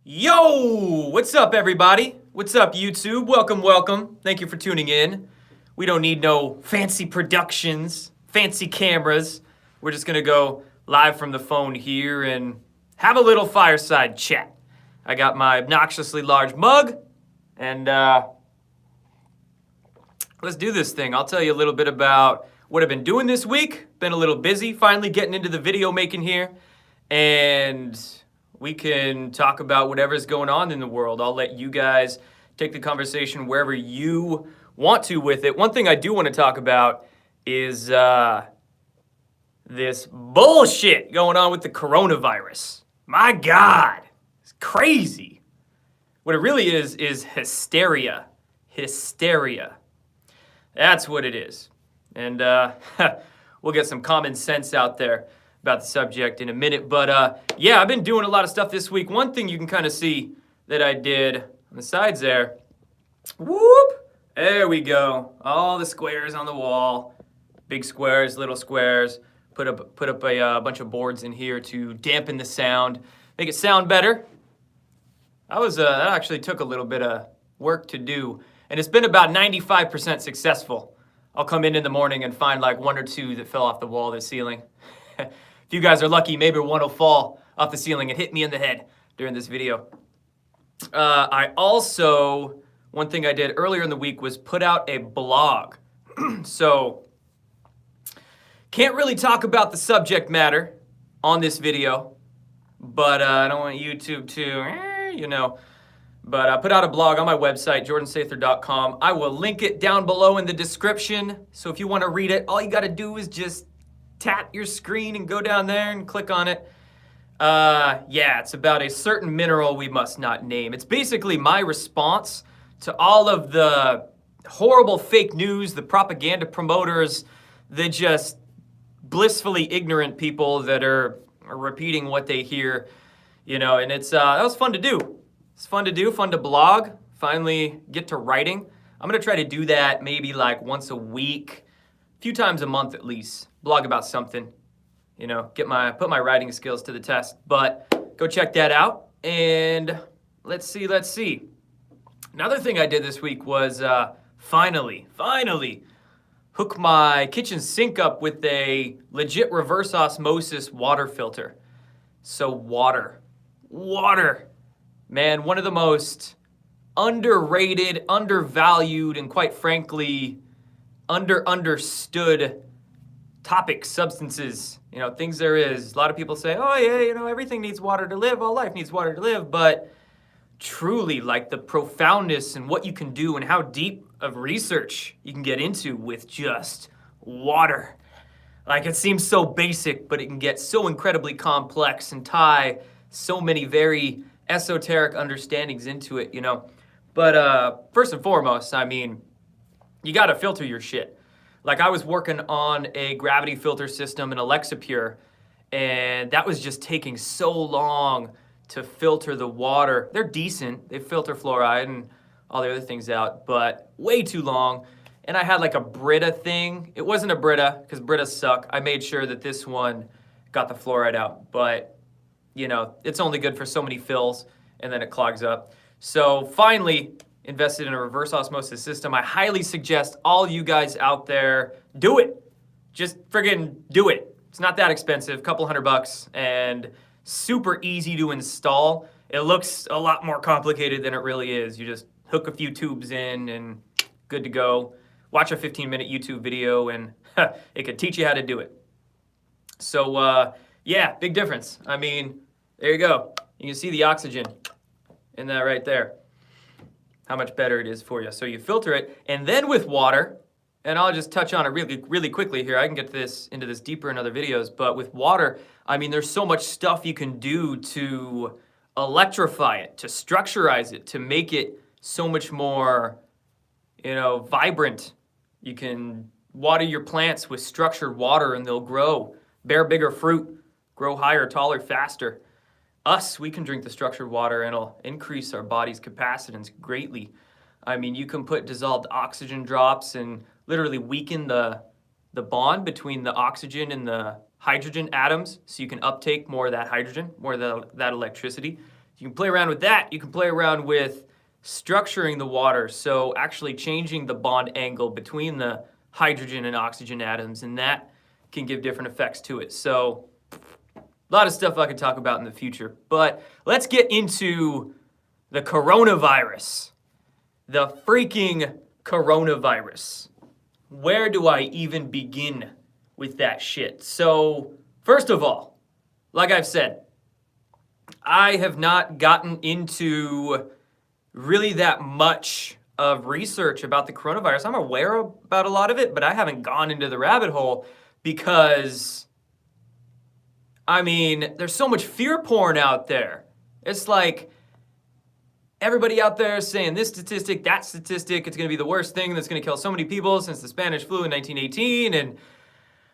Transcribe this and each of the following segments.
Yo, what's up, everybody? What's up, YouTube? Welcome. Thank you for tuning in. We don't need no fancy productions, fancy cameras. We're just gonna go live from the phone here and have a little fireside chat. I got my obnoxiously large mug, and let's do this thing. I'll tell you a little bit about what I've been doing this week. Been a little busy, finally getting into the video making here, and we can talk about whatever's going on in the world. I'll let you guys take the conversation wherever you want to with it. One thing I do want to talk about is this bullshit going on with the coronavirus. My God, it's crazy. What it really is hysteria. Hysteria. That's what it is. And we'll get some common sense out there about the subject in a minute. But yeah, I've been doing a lot of stuff this week. One thing you can kind of see that I did on the sides there, whoop, there we go. All the squares on the wall, big squares, little squares. Put up a bunch of boards in here to dampen the sound, make it sound better. That actually took a little bit of work to do, and it's been about 95% successful. I'll come in the morning and find like one or two that fell off the wall of the ceiling. If you guys are lucky, maybe one will fall off the ceiling and hit me in the head during this video. One thing I did earlier in the week was put out a blog. So, can't really talk about the subject matter on this video, but I don't want YouTube to, But I put out a blog on my website, jordansather.com. I will link it down below in the description. So if you want to read it, all you got to do is just tap your screen and go down there and click on it. Yeah, it's about a certain mineral we must not name. It's basically my response to all of the horrible fake news, the propaganda promoters, the just blissfully ignorant people that are repeating what they hear, and that was fun to do. It's fun to do, fun to blog, finally get to writing. I'm going to try to do that maybe like once a week, a few times a month at least. Blog about something, put my writing skills to the test. But go check that out. And let's see. Another thing I did this week was finally hook my kitchen sink up with a legit reverse osmosis water filter. So water. Man, one of the most underrated, undervalued, and quite frankly, understood topic substances, things there is. A lot of people say, oh yeah, everything needs water to live, all life needs water to live, but truly, like the profoundness and what you can do and how deep of research you can get into with just water. Like it seems so basic, but it can get so incredibly complex and tie so many very esoteric understandings into it, But first and foremost, you gotta filter your shit. Like I was working on a gravity filter system in Alexa Pure, and that was just taking so long to filter the water. They're decent. They filter fluoride and all the other things out, but way too long. And I had like a Brita thing. It wasn't a Brita because Britas suck. I made sure that this one got the fluoride out, but it's only good for so many fills and then it clogs up. So finally invested in a reverse osmosis system. I highly suggest all you guys out there do it. Just friggin' do it. It's not that expensive, couple $100 and super easy to install. It looks a lot more complicated than it really is. You just hook a few tubes in and good to go. Watch a 15-minute YouTube video and it could teach you how to do it. So yeah, big difference. There you go. You can see the oxygen in that right there. How much better it is for you. So you filter it, and then with water, and I'll just touch on it really quickly here. I can get into this deeper in other videos, but with water, there's so much stuff you can do to electrify it, to structurize it, to make it so much more, vibrant. You can water your plants with structured water and they'll grow, bear bigger fruit, grow higher, taller, faster. We can drink the structured water and it'll increase our body's capacitance greatly. You can put dissolved oxygen drops and literally weaken the bond between the oxygen and the hydrogen atoms so you can uptake more of that hydrogen, more of that electricity. You can play around with that. You can play around with structuring the water, so actually changing the bond angle between the hydrogen and oxygen atoms, and that can give different effects to it. So a lot of stuff I could talk about in the future, but let's get into the coronavirus. The freaking coronavirus. Where do I even begin with that shit? So, first of all, like I've said, I have not gotten into really that much of research about the coronavirus. I'm aware about a lot of it, but I haven't gone into the rabbit hole because, I mean, there's so much fear porn out there. It's like everybody out there saying this statistic, that statistic, it's going to be the worst thing that's going to kill so many people since the Spanish flu in 1918, and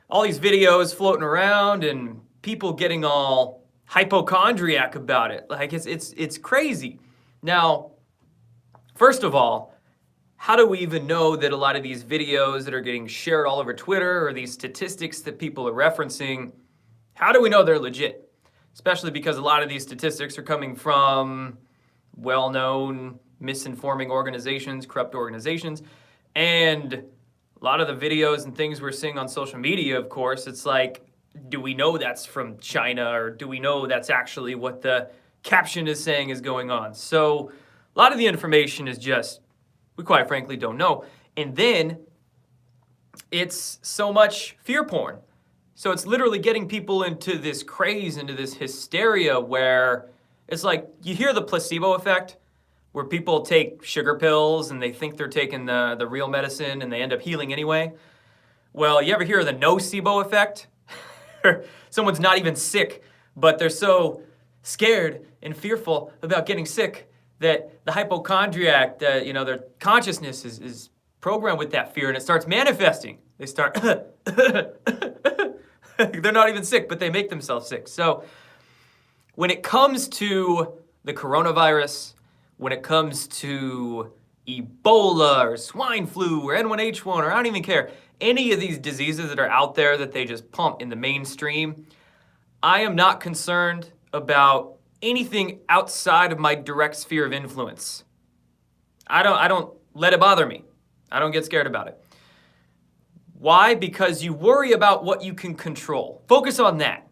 all these videos floating around and people getting all hypochondriac about it. Like it's crazy. Now, first of all, how do we even know that a lot of these videos that are getting shared all over Twitter or these statistics that people are referencing, how do we know they're legit? Especially because a lot of these statistics are coming from well-known misinforming organizations, corrupt organizations, and a lot of the videos and things we're seeing on social media, of course, it's like, do we know that's from China, or do we know that's actually what the caption is saying is going on? So a lot of the information is just, we quite frankly don't know. And then it's so much fear porn. So it's literally getting people into this craze, into this hysteria where it's like, you hear the placebo effect, where people take sugar pills and they think they're taking the real medicine and they end up healing anyway. Well, you ever hear of the nocebo effect? Someone's not even sick, but they're so scared and fearful about getting sick that the hypochondriac, their consciousness is programmed with that fear, and it starts manifesting. They start, they're not even sick, but they make themselves sick. So when it comes to the coronavirus, when it comes to Ebola or swine flu or N1H1, or I don't even care, any of these diseases that are out there that they just pump in the mainstream, I am not concerned about anything outside of my direct sphere of influence. I don't let it bother me. I don't get scared about it. Why? Because you worry about what you can control. Focus on that.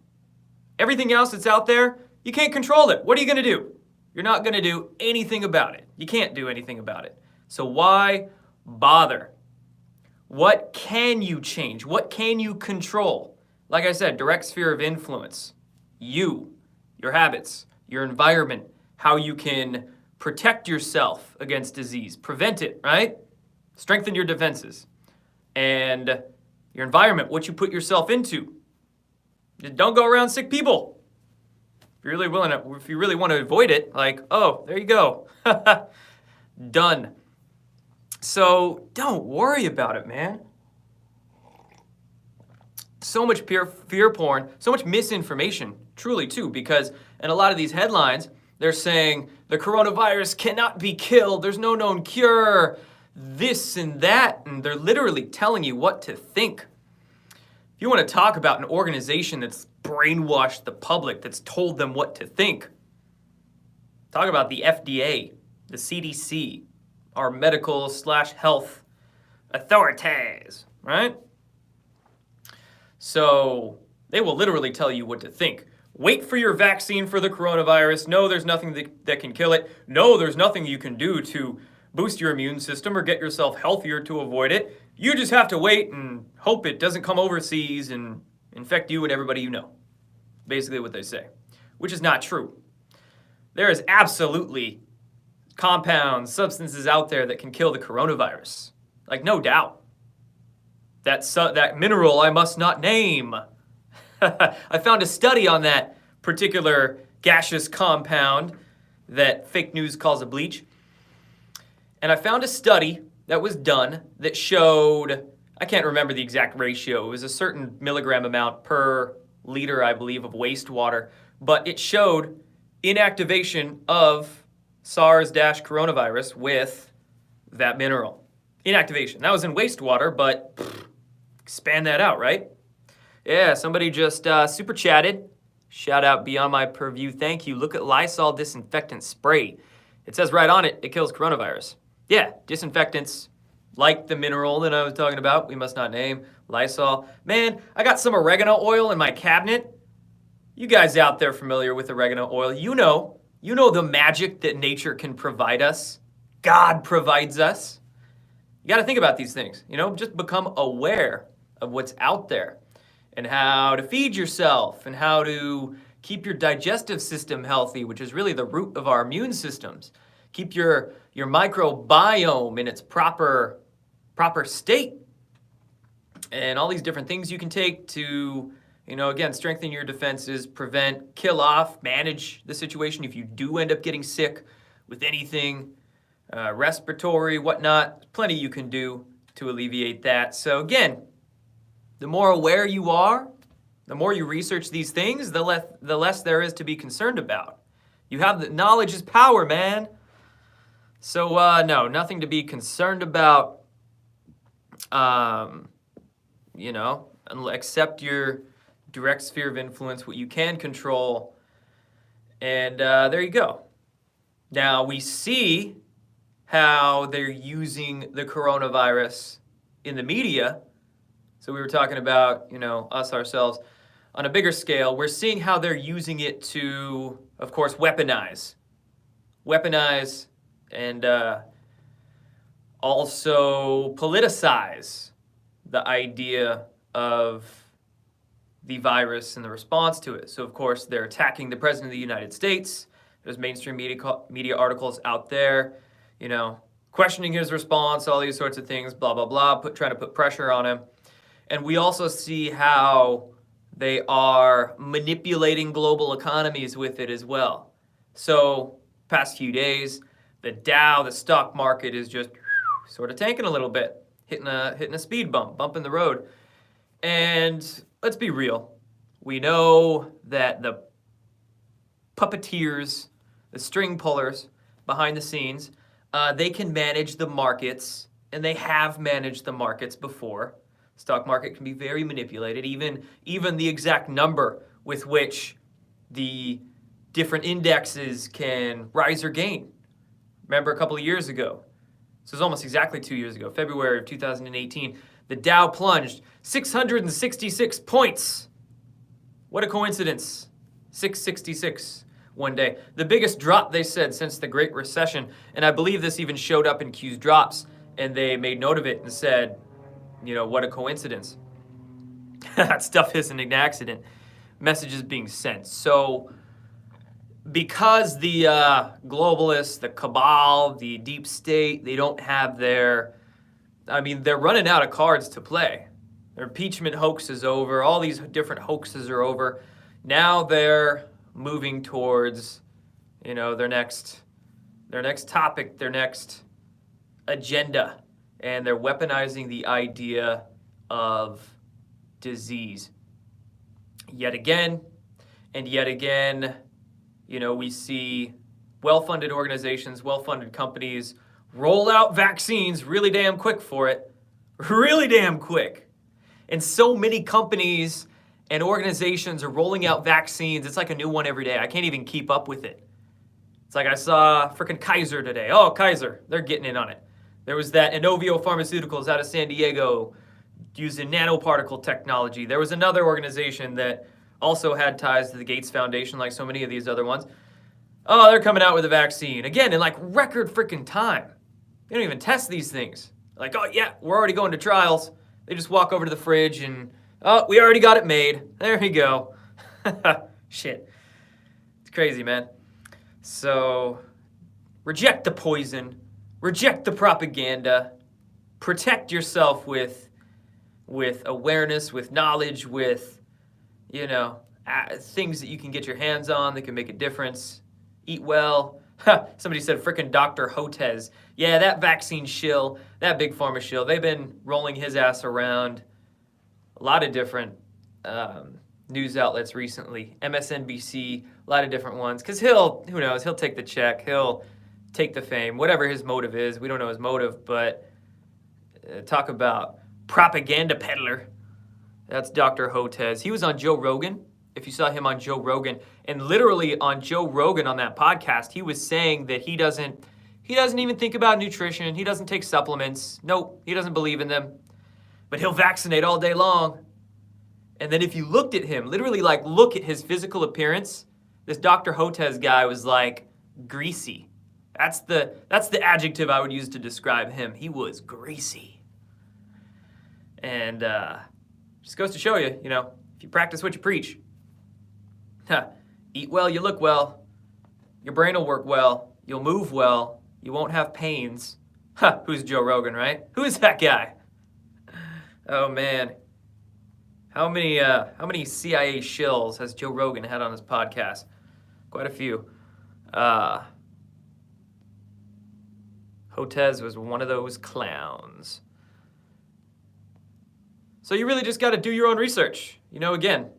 Everything else that's out there, you can't control it. What are you going to do? You're not going to do anything about it. You can't do anything about it. So why bother? What can you change? What can you control? Like I said, direct sphere of influence. You, your habits, your environment, how you can protect yourself against disease, prevent it, right? Strengthen your defenses. And your environment, what you put yourself into. Don't go around sick people. If you really want to avoid it, like, oh, there you go. Done. So don't worry about it, man. So much fear porn, so much misinformation, truly too, because in a lot of these headlines, they're saying the coronavirus cannot be killed, there's no known cure, this and that, and they're literally telling you what to think. If you want to talk about an organization that's brainwashed the public, that's told them what to think, talk about the FDA, the CDC, our medical/health authorities, right? So they will literally tell you what to think. Wait for your vaccine for the coronavirus. No, there's nothing that can kill it. No, there's nothing you can do to boost your immune system or get yourself healthier to avoid it. You just have to wait and hope it doesn't come overseas and infect you and everybody you know. Basically what they say, which is not true. There is absolutely compounds, substances out there that can kill the coronavirus. Like, no doubt. That mineral I must not name. I found a study on that particular gaseous compound that fake news calls a bleach. And I found a study that was done that showed, I can't remember the exact ratio, it was a certain milligram amount per liter, I believe, of wastewater, but it showed inactivation of SARS-coronavirus with that mineral. Inactivation. That was in wastewater, but expand that out, right? Yeah, somebody just super chatted Shout out Beyond My Purview. Thank you. Look at Lysol disinfectant spray. It says right on it, it kills coronavirus. Yeah, disinfectants like the mineral that I was talking about, we must not name, Lysol. Man, I got some oregano oil in my cabinet. You guys out there familiar with oregano oil, you know the magic that nature can provide us. God provides us. You got to think about these things, just become aware of what's out there and how to feed yourself and how to keep your digestive system healthy, which is really the root of our immune systems. Keep your microbiome in its proper state. And all these different things you can take to, again, strengthen your defenses, prevent, kill off, manage the situation if you do end up getting sick with anything, respiratory, whatnot. Plenty you can do to alleviate that. So again, the more aware you are, the more you research these things, the less there is to be concerned about. You have the knowledge is power, man. So no, nothing to be concerned about. Accept your direct sphere of influence, what you can control, and there you go. Now we see how they're using the coronavirus in the media. So we were talking about, us ourselves on a bigger scale. We're seeing how they're using it to, of course, weaponize and also politicize the idea of the virus and the response to it. So, of course, they're attacking the President of the United States. There's mainstream media articles out there, questioning his response, all these sorts of things, blah, blah, blah, trying to put pressure on him. And we also see how they are manipulating global economies with it as well. So, past few days, the Dow, the stock market is just sort of tanking a little bit, hitting a speed bump in the road. And let's be real. We know that the puppeteers, the string pullers behind the scenes, they can manage the markets, and they have managed the markets before. Stock market can be very manipulated, even the exact number with which the different indexes can rise or gain. Remember a couple of years ago, this was almost exactly 2 years ago, February of 2018, the Dow plunged 666 points. What a coincidence. 666 one day. The biggest drop, they said, since the Great Recession. And I believe this even showed up in Q's drops, and they made note of it and said, what a coincidence. That stuff isn't an accident. Messages being sent. So because the globalists, the cabal, the deep state, they don't have they're running out of cards to play. Their impeachment hoax is over. All these different hoaxes are over. Now they're moving towards, their next topic, their next agenda. And they're weaponizing the idea of disease. Yet again, we see well-funded organizations, well-funded companies roll out vaccines really damn quick for it. Really damn quick. And so many companies and organizations are rolling out vaccines. It's like a new one every day. I can't even keep up with it. It's like I saw freaking Kaiser today. Oh, Kaiser, they're getting in on it. There was that Inovio Pharmaceuticals out of San Diego using nanoparticle technology. There was another organization that also had ties to the Gates Foundation, like so many of these other ones. Oh, they're coming out with a vaccine. Again, in like record freaking time. They don't even test these things. Like, oh yeah, we're already going to trials. They just walk over to the fridge and, oh, we already got it made. There you go. Shit. It's crazy, man. So, reject the poison. Reject the propaganda. Protect yourself with awareness, with knowledge, with, things that you can get your hands on that can make a difference. Eat well. Somebody said frickin' Dr. Hotez. Yeah, that vaccine shill, that big pharma shill, they've been rolling his ass around a lot of different news outlets recently. MSNBC, a lot of different ones. Because who knows, he'll take the check, he'll take the fame, whatever his motive is. We don't know his motive, but talk about propaganda peddler. That's Dr. Hotez. He was on Joe Rogan, if you saw him on Joe Rogan, and literally on Joe Rogan on that podcast, he was saying that he doesn't even think about nutrition. He doesn't take supplements. Nope, he doesn't believe in them. But he'll vaccinate all day long. And then if you looked at him, literally like look at his physical appearance, this Dr. Hotez guy was like greasy. That's the adjective I would use to describe him. He was greasy. And just goes to show you, if you practice what you preach. Eat well, you look well. Your brain will work well. You'll move well. You won't have pains. Who's Joe Rogan, right? Who is that guy? Oh, man. How many CIA shills has Joe Rogan had on his podcast? Quite a few. Hotez was one of those clowns. So you really just got to do your own research. Again,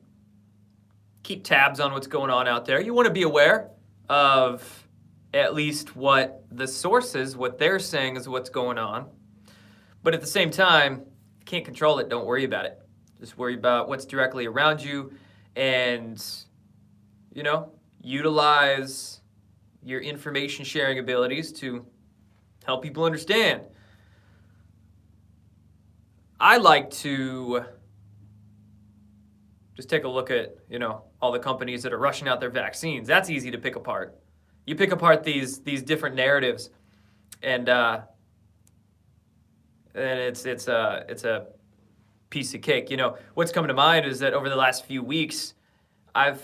keep tabs on what's going on out there. You want to be aware of at least what the sources, what they're saying is what's going on. But at the same time, if you can't control it, don't worry about it. Just worry about what's directly around you and, utilize your information sharing abilities to help people understand. I like to just take a look at, all the companies that are rushing out their vaccines. That's easy to pick apart. You pick apart these different narratives, and it's a piece of cake. What's coming to mind is that over the last few weeks, I've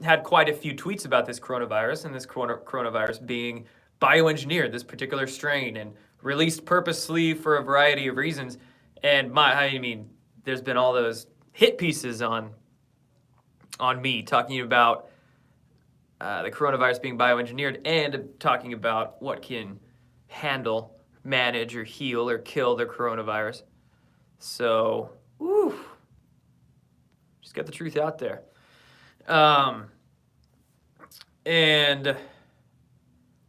had quite a few tweets about this coronavirus, and this coronavirus being bioengineered, this particular strain, and released purposely for a variety of reasons. And there's been all those hit pieces on me talking about the coronavirus being bioengineered and talking about what can handle, manage, or heal, or kill the coronavirus. So, just get the truth out there. And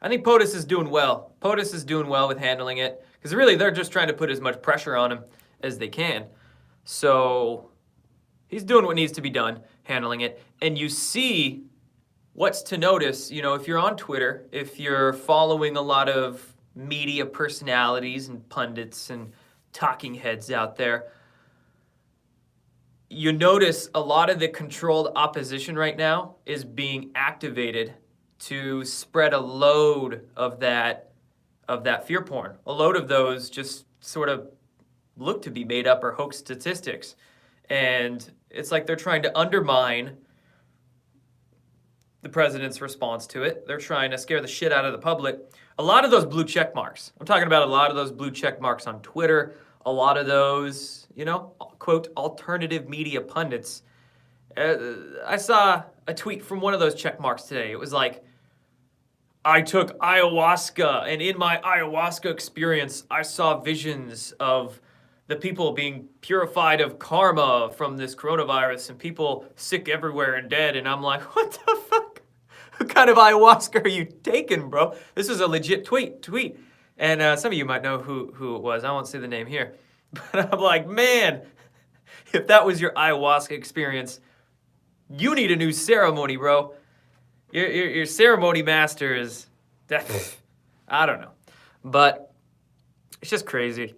I think POTUS is doing well. POTUS is doing well with handling it because really they're just trying to put as much pressure on him as they can. So he's doing what needs to be done, handling it. And you see what's to notice, if you're on Twitter, if you're following a lot of media personalities and pundits and talking heads out there, you notice a lot of the controlled opposition right now is being activated to spread a load of that fear porn. A load of those just sort of look to be made up or hoax statistics. And it's like they're trying to undermine the president's response to it. They're trying to scare the shit out of the public. A lot of those blue check marks. I'm talking about a lot of those blue check marks on Twitter. A lot of those, quote, alternative media pundits. I saw a tweet from one of those check marks today. It was like, I took ayahuasca, and in my ayahuasca experience, I saw visions of the people being purified of karma from this coronavirus and people sick everywhere and dead. And I'm like, what the fuck? What kind of ayahuasca are you taking, bro? This is a legit tweet. And some of you might know who it was. I won't say the name here. But I'm like, man, if that was your ayahuasca experience, you need a new ceremony, bro. Your ceremony master is, I don't know. But it's just crazy.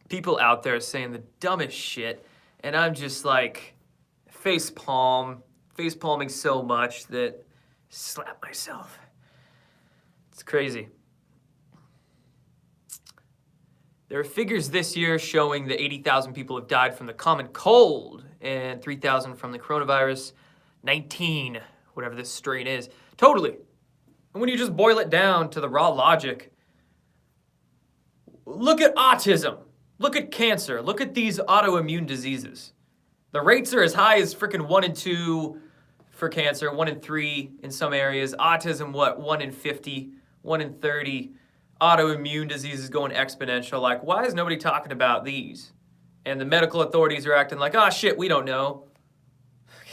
People out there saying the dumbest shit. And I'm just like facepalming so much that I slap myself. It's crazy. There are figures this year showing that 80,000 people have died from the common cold and 3,000 from the coronavirus, 19, whatever this strain is. Totally. And when you just boil it down to the raw logic, look at autism. Look at cancer. Look at these autoimmune diseases. The rates are as high as freaking 1 in 2 for cancer, 1 in 3 in some areas. Autism, 1 in 50, 1 in 30. Autoimmune diseases going exponential. Like, why is nobody talking about these? And the medical authorities are acting like, shit, we don't know.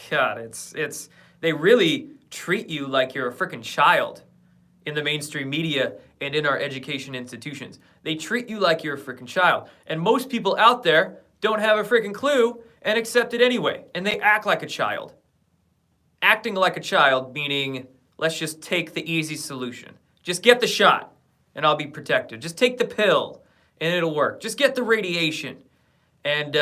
God, they really treat you like you're a freaking child in the mainstream media and in our education institutions. They treat you like you're a freaking child. And most people out there don't have a freaking clue and accept it anyway. And they act like a child. acting like a child, meaning let's just take the easy solution. Just get the shot and I'll be protected. Just take the pill and it'll work. Just get the radiation and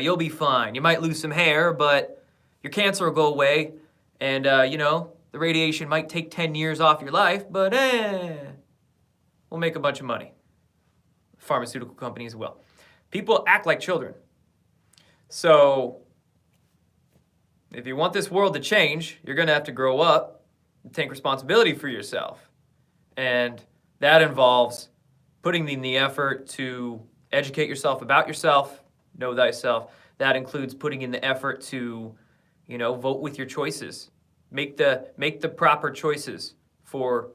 you'll be fine. You might lose some hair, but your cancer will go away. And the radiation might take 10 years off your life, but we'll make a bunch of money. Pharmaceutical companies will. People act like children. So if you want this world to change, you're going to have to grow up and take responsibility for yourself. And that involves putting in the effort to educate yourself about yourself, know thyself. That includes putting in the effort to, vote with your choices. Make the proper choices for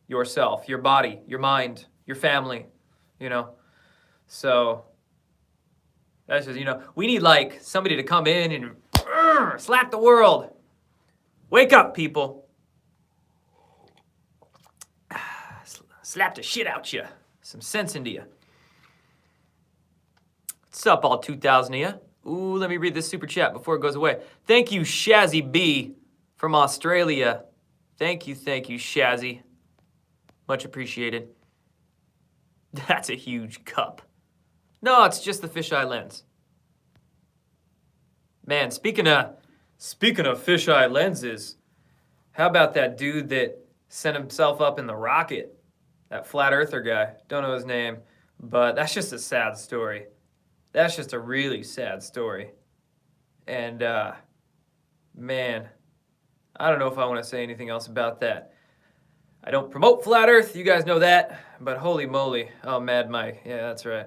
yourself, your body, your mind, your family, So that's just, we need like somebody to come in and slap the world. Wake up, people. Slap the shit out you. Some sense into you. What's up, all 2,000 of you? Ooh, let me read this super chat before it goes away. Thank you, Shazzy B from Australia. Thank you, Shazzy. Much appreciated. That's a huge cup. No, it's just the fisheye lens. Man, speaking of fisheye lenses, how about that dude that sent himself up in the rocket? That flat earther guy. Don't know his name, but that's just a sad story. That's just a really sad story. And, man, I don't know if I want to say anything else about that. I don't promote flat earth, you guys know that, but holy moly. Oh, Mad Mike. Yeah, that's right.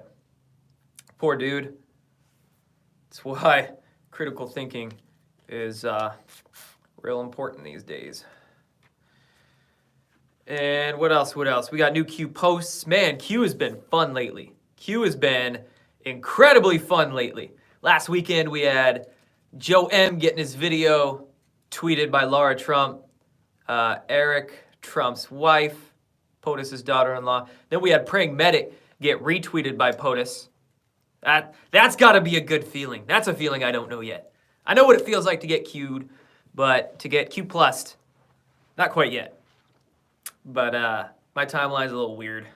Poor dude. That's why critical thinking is real important these days. And what else? We got new Q posts. Man, Q has been fun lately. Q has been incredibly fun lately. Last weekend we had Joe M getting his video tweeted by Laura Trump, Eric Trump's wife, POTUS's daughter-in-law. Then we had Praying Medic get retweeted by POTUS. That's got to be a good feeling. That's a feeling I don't know yet. I know what it feels like to get Q'd, but to get Q+'d, not quite yet. But my timeline's a little weird.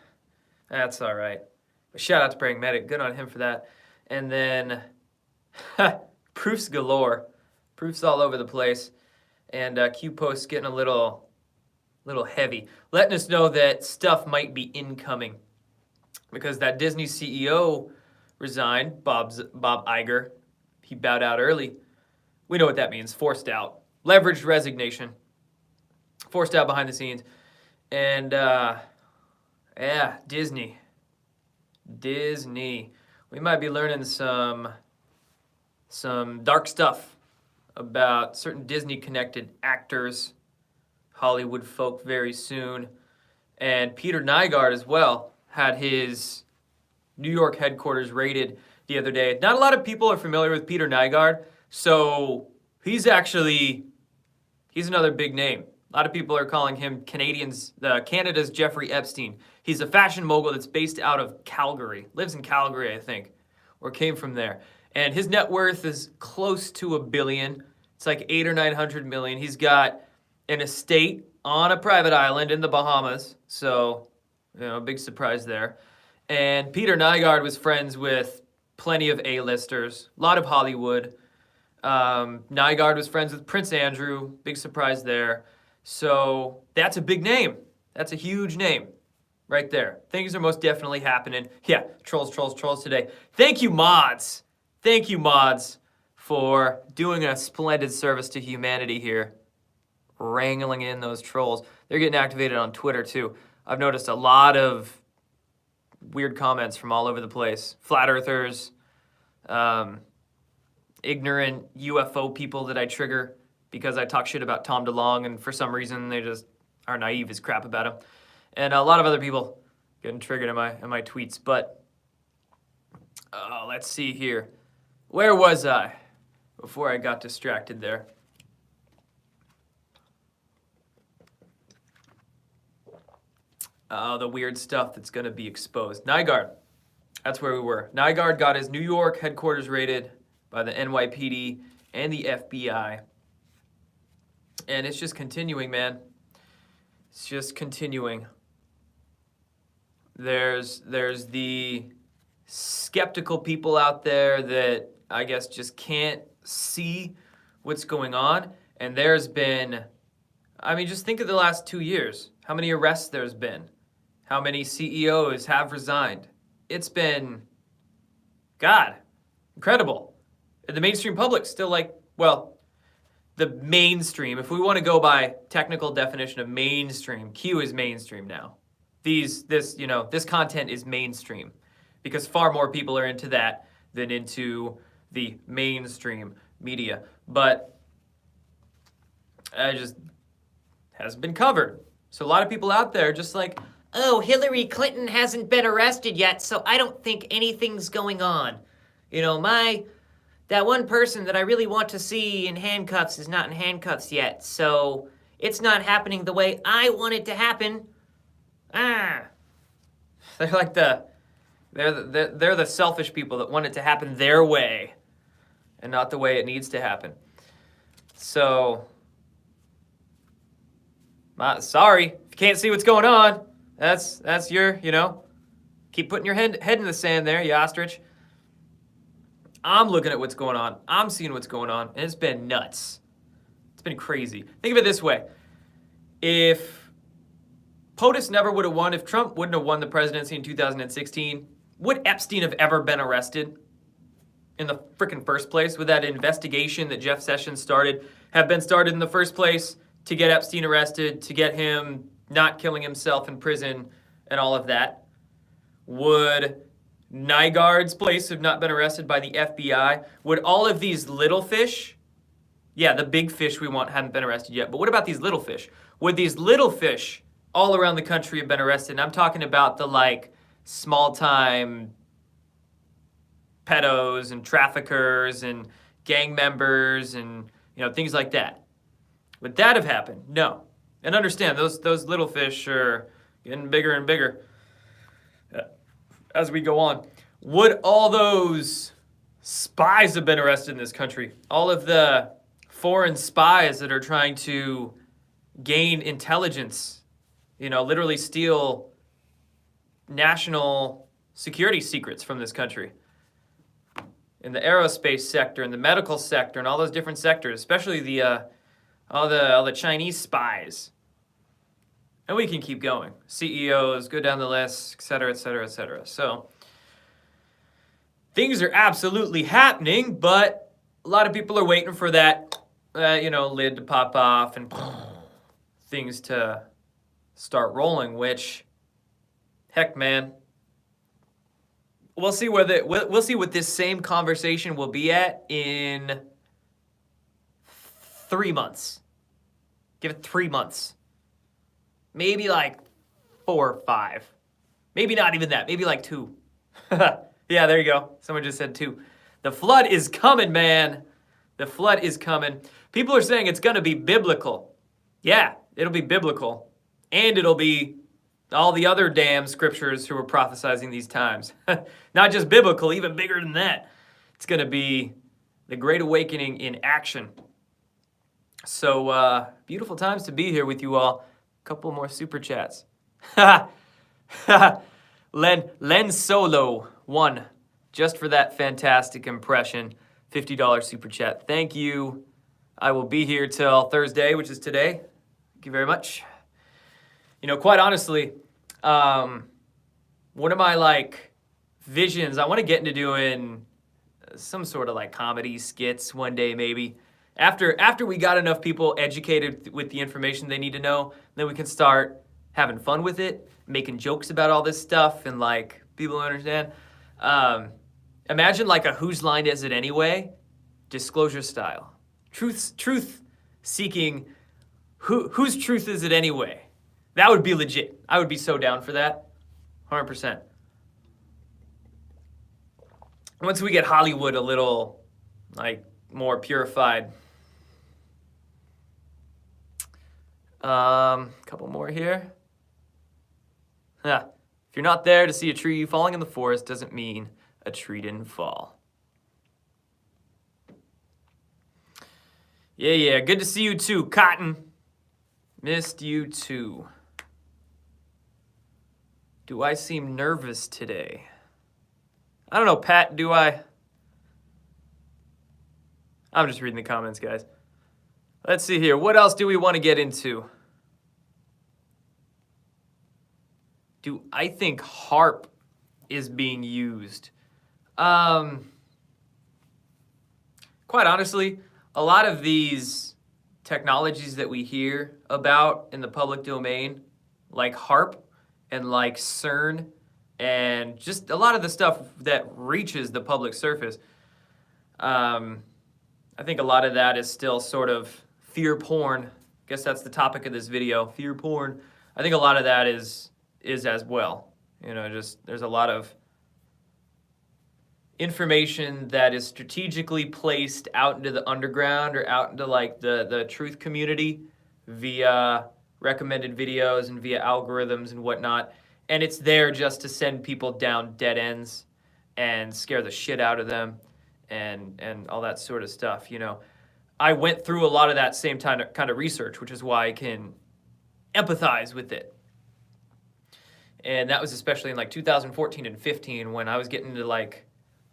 That's all right. But shout out to Praying Medic. Good on him for that. And then proofs galore. Proofs all over the place. And Q posts getting a little heavy. Letting us know that stuff might be incoming. Because that Disney CEO resigned, Bob Iger. He bowed out early. We know what that means. Forced out. Leveraged resignation. Forced out behind the scenes. And, Disney. We might be learning some dark stuff about certain Disney-connected actors, Hollywood folk very soon. And Peter Nygard as well had his New York headquarters raided the other day. Not a lot of people are familiar with Peter Nygard, so he's another big name. A lot of people are calling him Canada's Jeffrey Epstein. He's a fashion mogul that's based out of Calgary. Lives in Calgary, I think, or came from there. And his net worth is close to $1 billion. It's like 800 or 900 million. He's got an estate on a private island in the Bahamas. So, big surprise there. And Peter Nygard was friends with plenty of A-listers, a lot of Hollywood. Nygard was friends with Prince Andrew. Big surprise there. So that's a big name. That's a huge name right there. Things are most definitely happening. Yeah, trolls today. Thank you, mods. Thank you, mods, for doing a splendid service to humanity here. Wrangling in those trolls. They're getting activated on Twitter, too. I've noticed a lot of weird comments from all over the place. Flat earthers, ignorant UFO people that I trigger because I talk shit about Tom DeLonge, and for some reason they just are naive as crap about him. And a lot of other people getting triggered in my tweets. But let's see here. Where was I before I got distracted there? The weird stuff that's going to be exposed. Nygard. That's where we were. Nygard got his New York headquarters raided by the NYPD and the FBI. And it's just continuing, man. It's just continuing. There's the skeptical people out there that I guess just can't see what's going on. And there's been, I mean, just think of the last 2 years. How many arrests there's been? How many CEOs have resigned? It's been, God, incredible. And the mainstream public still like, well, the mainstream, if we want to go by technical definition of mainstream, Q is mainstream now. This content is mainstream because far more people are into that than into the mainstream media. But it just hasn't been covered. So a lot of people out there just like, oh, Hillary Clinton hasn't been arrested yet, so I don't think anything's going on. That one person that I really want to see in handcuffs is not in handcuffs yet, so it's not happening the way I want it to happen. They're like they're the selfish people that want it to happen their way and not the way it needs to happen. So, sorry, if you can't see what's going on, that's your, keep putting your head in the sand there, you ostrich. I'm looking at what's going on. I'm seeing what's going on, and it's been nuts. It's been crazy. Think of it this way. If POTUS never would have won, if Trump wouldn't have won the presidency in 2016, would Epstein have ever been arrested in the freaking first place? Would that investigation that Jeff Sessions started have been started in the first place to get Epstein arrested, to get him not killing himself in prison and all of that? Would Nygaard's place have not been arrested by the FBI? Would all of these little fish, yeah, the big fish we want hadn't been arrested yet, but what about these little fish? Would these little fish all around the country have been arrested? And I'm talking about the small-time pedos and traffickers and gang members and things like that. Would that have happened? No. And understand, those little fish are getting bigger and bigger as we go on. Would all those spies have been arrested in this country? All of the foreign spies that are trying to gain intelligence, literally steal national security secrets from this country. In the aerospace sector, in the medical sector, and all those different sectors, especially all the Chinese spies. And we can keep going. CEOs, go down the list, et cetera, et cetera, et cetera. So things are absolutely happening, but a lot of people are waiting for that, lid to pop off and things to start rolling, which, heck, man, we'll see we'll see what this same conversation will be at in 3 months. Give it 3 months. Maybe 4 or 5. Maybe not even that. Maybe 2. Yeah, there you go. Someone just said 2. The flood is coming, man. The flood is coming. People are saying it's going to be biblical. Yeah, it'll be biblical. And it'll be all the other damn scriptures who were prophesizing these times. Not just biblical, even bigger than that. It's going to be the Great Awakening in action. So, beautiful times to be here with you all. Couple more super chats. Len Solo won just for that fantastic impression. $50 super chat. Thank you. I will be here till Thursday, which is today. Thank you very much. Quite honestly, one of my visions, I want to get into doing some sort of comedy skits one day maybe. After we got enough people educated with the information they need to know, then we can start having fun with it, making jokes about all this stuff, and people understand. Imagine a Whose Line Is It Anyway? Disclosure style. Truth seeking. Whose truth is it anyway? That would be legit. I would be so down for that. 100%. Once we get Hollywood a little more purified. Couple more here. If you're not there to see a tree falling in the forest, doesn't mean a tree didn't fall. Yeah. Good to see you too, Cotton. Missed you too. Do I seem nervous today? I don't know, Pat, do I? I'm just reading the comments, guys. Let's see here. What else do we want to get into? Do I think HAARP is being used? Quite honestly, a lot of these technologies that we hear about in the public domain, like HAARP and like CERN, and just a lot of the stuff that reaches the public surface, I think a lot of that is still sort of fear porn. I guess that's the topic of this video, fear porn. I think a lot of that is as well. You know, just there's a lot of information that is strategically placed out into the underground or out into like the truth community via recommended videos and via algorithms and whatnot. And it's there just to send people down dead ends and scare the shit out of them and all that sort of stuff, you know. I went through a lot of that same kind of research, which is why I can empathize with it. And that was especially in like 2014 and 15 when I was getting into like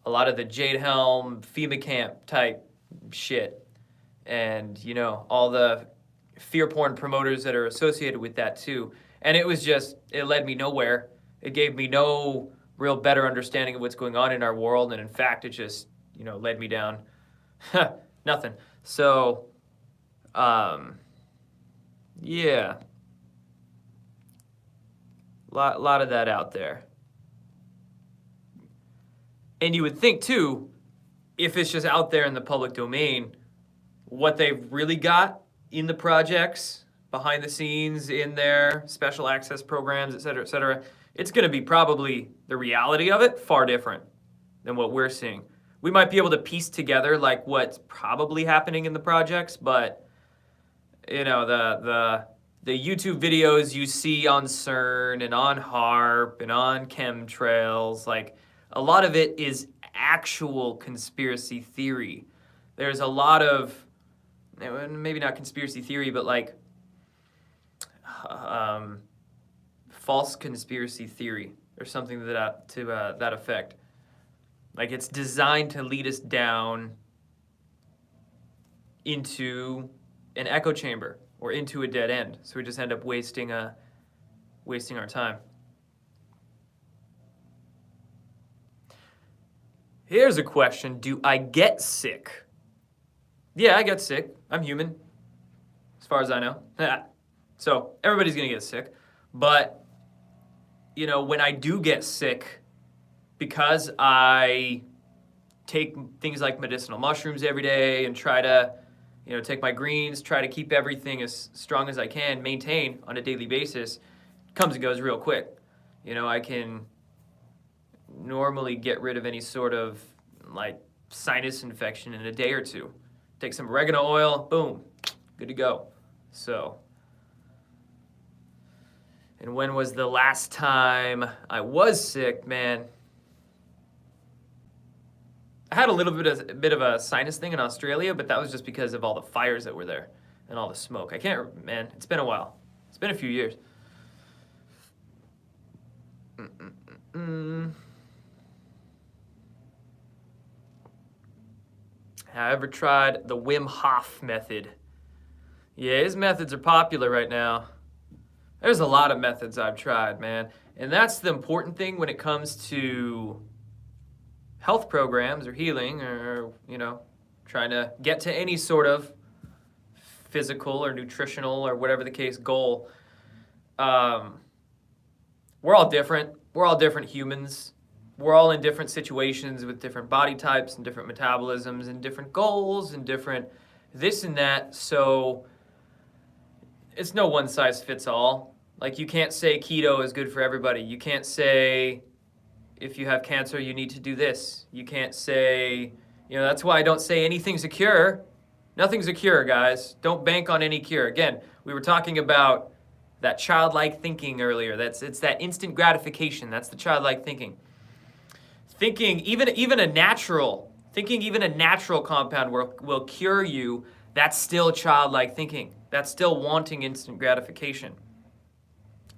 a lot of the Jade Helm, FEMA camp type shit. And, you know, all the fear porn promoters that are associated with that too. And it was just, it led me nowhere. It gave me no real better understanding of what's going on in our world. And in fact, it just, you know, led me down nothing. So, yeah. Lot of that out there. And you would think too, if it's just out there in the public domain, what they've really got in the projects, behind the scenes, in their special access programs, et cetera, it's gonna be probably the reality of it far different than what we're seeing. We might be able to piece together like what's probably happening in the projects, but you know, the YouTube videos you see on CERN and on HAARP and on chemtrails, like a lot of it is actual conspiracy theory. There's a lot of, maybe not conspiracy theory, but like false conspiracy theory or something to that effect. Like it's designed to lead us down into an echo chamber or into a dead end. So we just end up wasting our time. Here's a question. Do I get sick? Yeah, I get sick. I'm human, as far as I know. So everybody's gonna get sick. But, you know, when I do get sick, because I take things like medicinal mushrooms every day and try to, you know, take my greens, try to keep everything as strong as I can, maintain on a daily basis, it comes and goes real quick. You know, I can normally get rid of any sort of like sinus infection in a day or two. Take some oregano oil, boom, good to go. So, and when was the last time I was sick, man? I had a little bit of a sinus thing in Australia, but that was just because of all the fires that were there and all the smoke. I can't, man, it's been a while. It's been a few years. Have I ever tried the Wim Hof method? Yeah, his methods are popular right now. There's a lot of methods I've tried, man. And that's the important thing when it comes to health programs or healing or, you know, trying to get to any sort of physical or nutritional or whatever the case goal. We're all different. We're all different humans. We're all in different situations with different body types and different metabolisms and different goals and different this and that. So it's no one size fits all. Like you can't say keto is good for everybody. You can't say if you have cancer, you need to do this. You can't say, you know, that's why I don't say anything's a cure. Nothing's a cure, guys. Don't bank on any cure. Again, we were talking about that childlike thinking earlier. It's that instant gratification. That's the childlike thinking. Thinking even a natural compound will cure you That's still childlike thinking. That's still wanting instant gratification,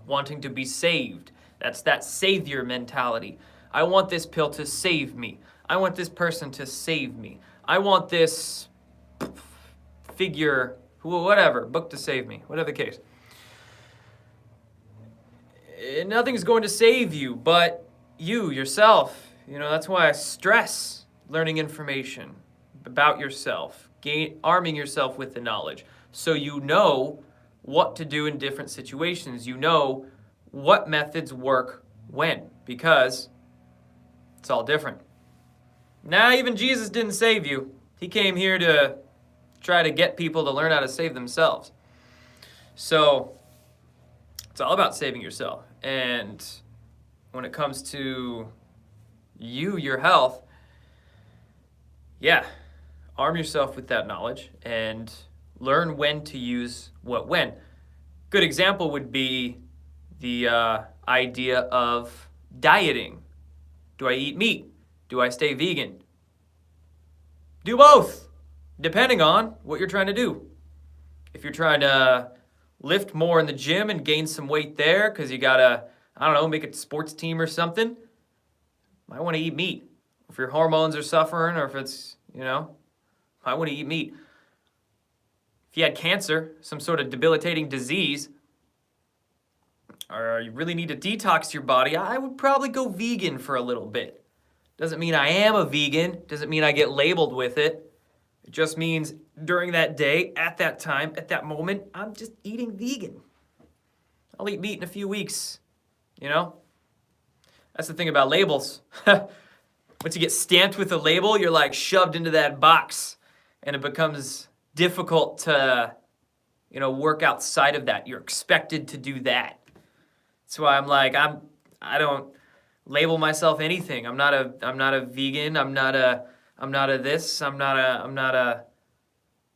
wanting to be saved. That's that savior mentality. I want this pill to save me. I want this person to save me. I want this figure, whatever, book to save me, whatever the case. Nothing's going to save you but you, yourself. That's why I stress learning information about yourself, arming yourself with the knowledge, so you know what to do in different situations. You know what methods work when, because it's all different. Now, even Jesus didn't save you. He came here to try to get people to learn how to save themselves. So it's all about saving yourself. And when it comes to your health, arm yourself with that knowledge and learn when to use what when. Good example would be the idea of dieting. Do I eat meat? Do I stay vegan? Do both, depending on what you're trying to do. If you're trying to lift more in the gym and gain some weight there because you gotta, make a sports team or something, you might want to eat meat. If your hormones are suffering, or if it's, might want to eat meat. If you had cancer, some sort of debilitating disease, or you really need to detox your body, I would probably go vegan for a little bit. Doesn't mean I am a vegan, doesn't mean I get labeled with it. It just means during that day, at that time, at that moment, I'm just eating vegan. I'll eat meat in a few weeks, That's the thing about labels. Once you get stamped with a label, you're like shoved into that box, and it becomes difficult to, work outside of that. You're expected to do that. That's why I'm like, I don't label myself anything. I'm not a vegan. I'm not a this. I'm not a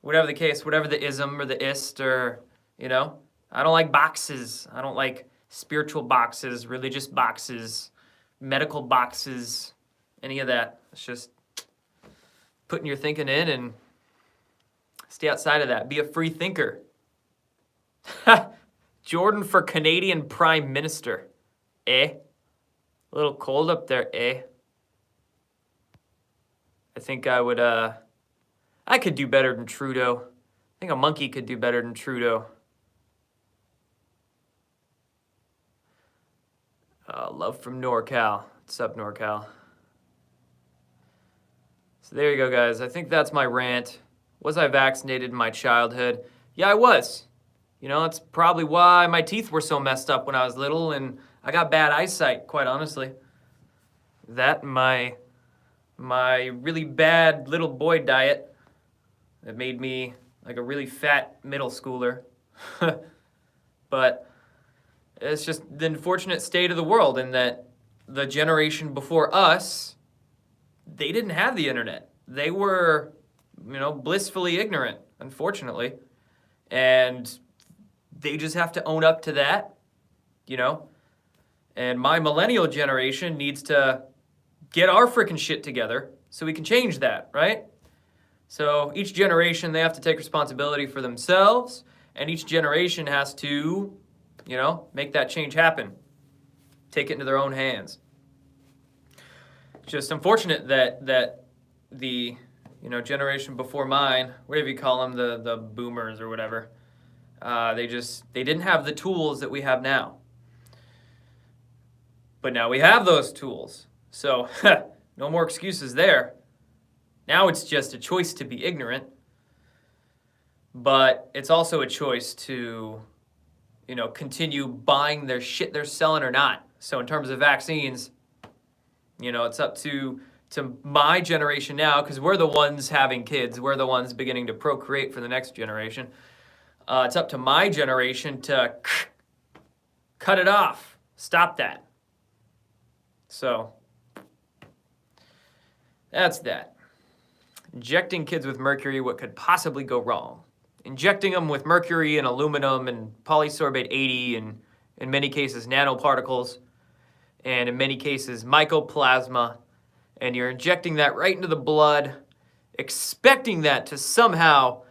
whatever the case, whatever the ism or the ist, or I don't like boxes. I don't like spiritual boxes, religious boxes, medical boxes, any of that. It's just putting your thinking in and stay outside of that. Be a free thinker. Jordan for Canadian Prime Minister. A little cold up there, I think I would, I could do better than Trudeau. I think a monkey could do better than Trudeau. Love from NorCal. What's up, NorCal? So there you go, guys. I think that's my rant. Was I vaccinated in my childhood? Yeah, I was. That's probably why my teeth were so messed up when I was little, and I got bad eyesight, quite honestly. That and my really bad little boy diet that made me like a really fat middle schooler. But it's just the unfortunate state of the world, in that the generation before us, they didn't have the internet. They were, blissfully ignorant, unfortunately. And they just have to own up to that, And my millennial generation needs to get our freaking shit together so we can change that, right? So each generation, they have to take responsibility for themselves, and each generation has to, make that change happen. Take it into their own hands. Just unfortunate that the, generation before mine, whatever you call them, the boomers or whatever, they didn't have the tools that we have now. But now we have those tools. So no more excuses there. Now it's just a choice to be ignorant. But it's also a choice to, continue buying their shit they're selling or not. So in terms of vaccines, it's up to my generation now, because we're the ones having kids. We're the ones beginning to procreate for the next generation. It's up to my generation to cut it off. Stop that. So that's that. Injecting kids with mercury, what could possibly go wrong? Injecting them with mercury and aluminum and polysorbate 80 and in many cases nanoparticles, and in many cases mycoplasma, and you're injecting that right into the blood, expecting that to somehow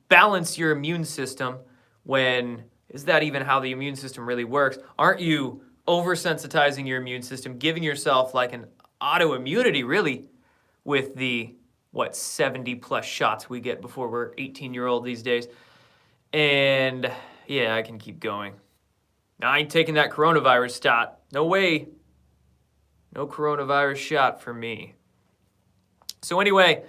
balance your immune system when, is that even how the immune system really works? Aren't you oversensitizing your immune system, giving yourself like an autoimmunity really with the, 70 plus shots we get before we're 18-year-old these days? And yeah, I can keep going. I ain't taking that coronavirus shot. No way. No coronavirus shot for me. So anyway,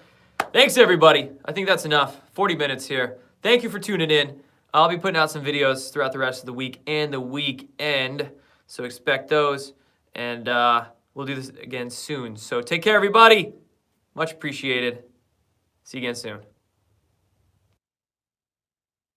thanks everybody. I think that's enough. 40 minutes here. Thank you for tuning in. I'll be putting out some videos throughout the rest of the week and the weekend. So expect those. And we'll do this again soon. So take care, everybody. Much appreciated. See you again soon.